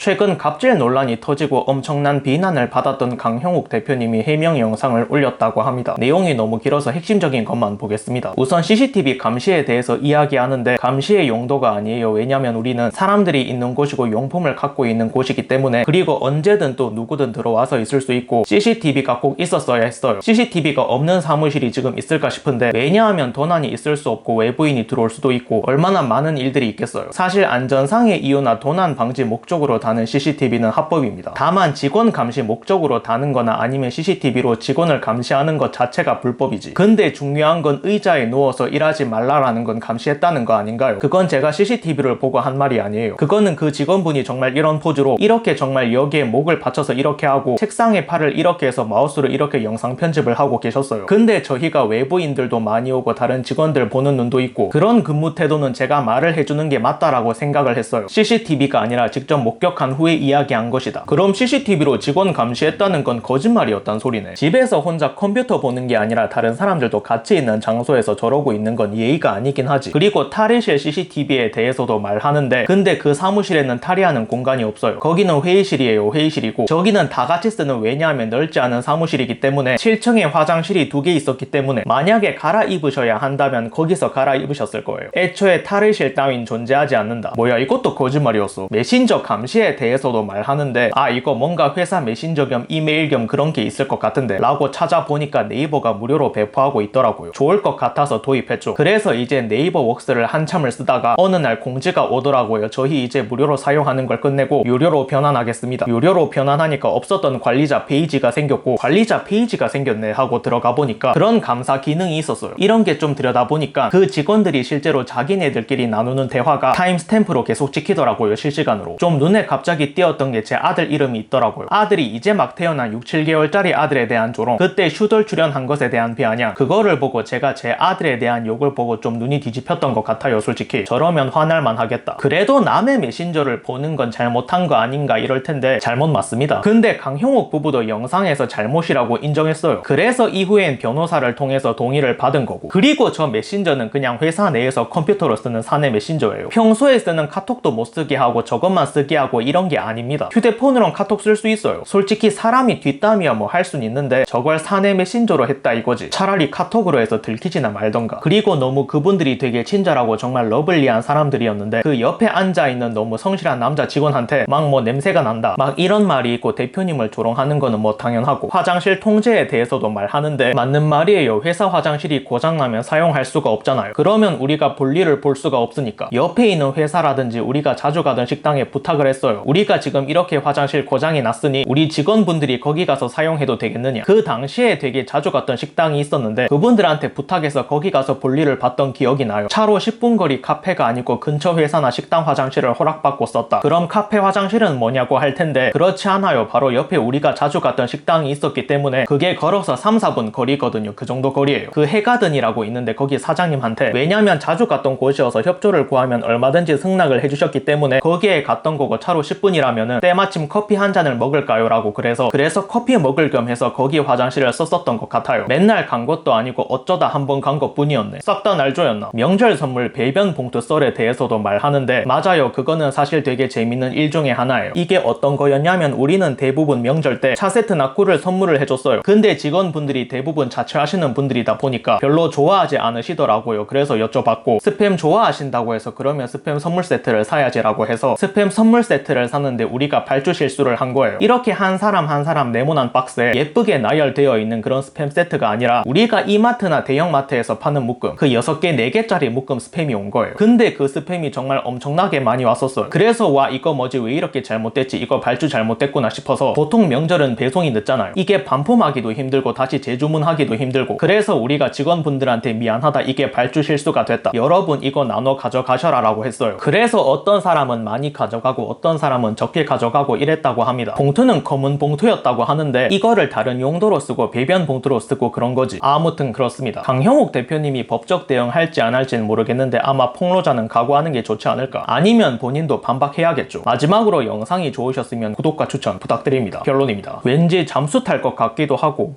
최근 갑질 논란이 터지고 엄청난 비난을 받았던 강형욱 대표님이 해명 영상을 올렸다고 합니다. 내용이 너무 길어서 핵심적인 것만 보겠습니다. 우선 CCTV 감시에 대해서 이야기하는데 감시의 용도가 아니에요. 왜냐면 우리는 사람들이 있는 곳이고 용품을 갖고 있는 곳이기 때문에, 그리고 언제든 또 누구든 들어와서 있을 수 있고 CCTV가 꼭 있었어야 했어요. CCTV가 없는 사무실이 지금 있을까 싶은데, 왜냐하면 도난이 있을 수 없고 외부인이 들어올 수도 있고 얼마나 많은 일들이 있겠어요. 사실 안전상의 이유나 도난 방지 목적으로 다는 CCTV는 합법입니다. 다만 직원 감시 목적으로 다는 거나 아니면 CCTV로 직원을 감시하는 것 자체가 불법이지. 근데 중요한 건 의자에 누워서 일하지 말라라는 건 감시했다는 거 아닌가요? 그건 제가 CCTV를 보고 한 말이 아니에요. 그거는 그 직원분이 정말 이런 포즈로 이렇게 정말 여기에 목을 받쳐서 이렇게 하고 책상에 팔을 이렇게 해서 마우스로 이렇게 영상 편집을 하고 계셨어요. 근데 저희가 외부인들도 많이 오고 다른 직원들 보는 눈도 있고, 그런 근무 태도는 제가 말을 해주는 게 맞다라고 생각을 했어요. CCTV가 아니라 직접 목격한 후에 이야기한 것이다. 그럼 CCTV로 직원 감시했다는 건 거짓말이었단 소리네. 집에서 혼자 컴퓨터 보는 게 아니라 다른 사람들도 같이 있는 장소에서 저러고 있는 건 예의가 아니긴 하지. 그리고 탈의실 CCTV에 대해서도 말하는데, 근데 그 사무실에는 탈의하는 공간이 없어요. 거기는 회의실이에요. 회의실이고 저기는 다 같이 쓰는, 왜냐하면 넓지 않은 사무실이기 때문에 7층에 화장실이 2개 있었기 때문에 만약에 갈아입으셔야 한다면 거기서 갈아입으셨을 거예요. 애초에 탈의실 따윈 존재하지 않는다. 뭐야, 이것도 거짓말이었어. 메신저 감시에 대해서도 말하는데, 아 이거 뭔가 회사 메신저 겸 이메일 겸 그런 게 있을 것 같은데 라고 찾아보니까 네이버가 무료로 배포하고 있더라고요. 좋을 것 같아서 도입했죠. 그래서 이제 네이버 웍스를 한참을 쓰다가 어느 날 공지가 오더라고요. 저희 이제 무료로 사용하는 걸 끝내고 유료로 변환하겠습니다. 유료로 변환하니까 없었던 관리자 페이지가 생겼고, 관리자 페이지가 생겼네 하고 들어가 보니까 그런 감사 기능이 있었어요. 이런 게 좀 들여다보니까 그 직원들이 실제로 자기네들끼리 나누는 대화가 타임스탬프로 계속 찍히더라고요. 실시간으로. 좀 눈에 갑자기 띄었던 게 제 아들 이름이 있더라고요. 아들이 이제 막 태어난 6, 7개월짜리 아들에 대한 조롱, 그때 슈돌 출연한 것에 대한 비아냥, 그거를 보고 제가 제 아들에 대한 욕을 보고 좀 눈이 뒤집혔던 것 같아요. 솔직히 저러면 화날만 하겠다. 그래도 남의 메신저를 보는 건 잘못한 거 아닌가 이럴 텐데 잘못 맞습니다. 근데 강형욱 부부도 영상에서 잘못이라고 인정했어요. 그래서 이후엔 변호사를 통해서 동의를 받은 거고, 그리고 저 메신저는 그냥 회사 내에서 컴퓨터로 쓰는 사내 메신저예요. 평소에 쓰는 카톡도 못 쓰게 하고 저것만 쓰게 하고 이런 게 아닙니다. 휴대폰으로는 카톡 쓸 수 있어요. 솔직히 사람이 뒷담이야 뭐 할 순 있는데 저걸 사내 메신저로 했다 이거지. 차라리 카톡으로 해서 들키지나 말던가. 그리고 너무 그분들이 되게 친절하고 정말 러블리한 사람들이었는데, 그 옆에 앉아있는 너무 성실한 남자 직원한테 막 뭐 냄새가 난다 막 이런 말이 있고 대표님을 조롱하는 거는 뭐 당연하고, 화장실 통제에 대해서도 말하는데 맞는 말이에요. 회사 화장실이 고장나면 사용할 수가 없잖아요. 그러면 우리가 볼일을 볼 수가 없으니까 옆에 있는 회사라든지 우리가 자주 가던 식당에 부탁을 했어요. 우리가 지금 이렇게 화장실 고장이 났으니 우리 직원분들이 거기 가서 사용해도 되겠느냐. 그 당시에 되게 자주 갔던 식당이 있었는데 그분들한테 부탁해서 거기 가서 볼일을 봤던 기억이 나요. 차로 10분 거리 카페가 아니고 근처 회사나 식당 화장실을 허락받고 썼다. 그럼 카페 화장실은 뭐냐고 할 텐데, 그렇지 않아요. 바로 옆에 우리가 자주 갔던 식당이 있었기 때문에 그게 걸어서 3, 4분 거리거든요. 그 정도 거리예요. 그 해가든이라고 있는데 거기 사장님한테, 왜냐면 자주 갔던 곳이어서 협조를 구하면 얼마든지 승낙을 해주셨기 때문에 거기에 갔던 거고 차로 10분이라면은 때마침 커피 한 잔을 먹을까요? 라고 그래서 커피 먹을 겸 해서 거기 화장실을 썼었던 것 같아요. 맨날 간 것도 아니고 어쩌다 한 번 간 것 뿐이었네. 싹 다 날조였나? 명절 선물 배변 봉투 썰에 대해서도 말하는데, 맞아요. 그거는 사실 되게 재밌는 일 중에 하나예요. 이게 어떤 거였냐면, 우리는 대부분 명절 때 차세트나 꿀을 선물을 해줬어요. 근데 직원분들이 대부분 자취하시는 분들이다 보니까 별로 좋아하지 않으시더라고요. 그래서 여쭤봤고, 스팸 좋아하신다고 해서 그러면 스팸 선물 세트를 사야지라고 해서 스팸 선물 세트를 샀는데 우리가 발주 실수를 한 거예요. 이렇게 한 사람 한 사람 네모난 박스에 예쁘게 나열되어 있는 그런 스팸 세트가 아니라 우리가 이마트나 대형마트에서 파는 묶음, 그 6개, 4개짜리 묶음 스팸이 온 거예요. 근데 그 스팸이 정말 엄청나게 많이 왔었어요. 그래서 와 이거 뭐지, 왜 이렇게 잘못됐지, 이거 발주 잘못됐구나 싶어서, 보통 명절은 배송이 늦잖아요. 이게 반품하기도 힘들고 다시 재주문하기도 힘들고, 그래서 우리가 직원분들한테 미안하다, 이게 발주 실수가 됐다, 여러분 이거 나눠 가져가셔라 라고 했어요. 그래서 어떤 사람은 많이 가져가고 어떤 사람은 적게 가져가고 이랬다고 합니다. 봉투는 검은 봉투였다고 하는데 이거를 다른 용도로 쓰고 배변 봉투로 쓰고 그런 거지. 아무튼 그렇습니다. 강형욱 대표님이 법적 대응할지 안 할지는 모르겠는데 아마 폭로자는 각오하는 게 좋지 않을까. 아니면 본인도 반박해야겠죠. 마지막으로 영상이 좋으셨으면 구독과 추천 부탁드립니다. 결론입니다. 왠지 잠수 탈 것 같기도 하고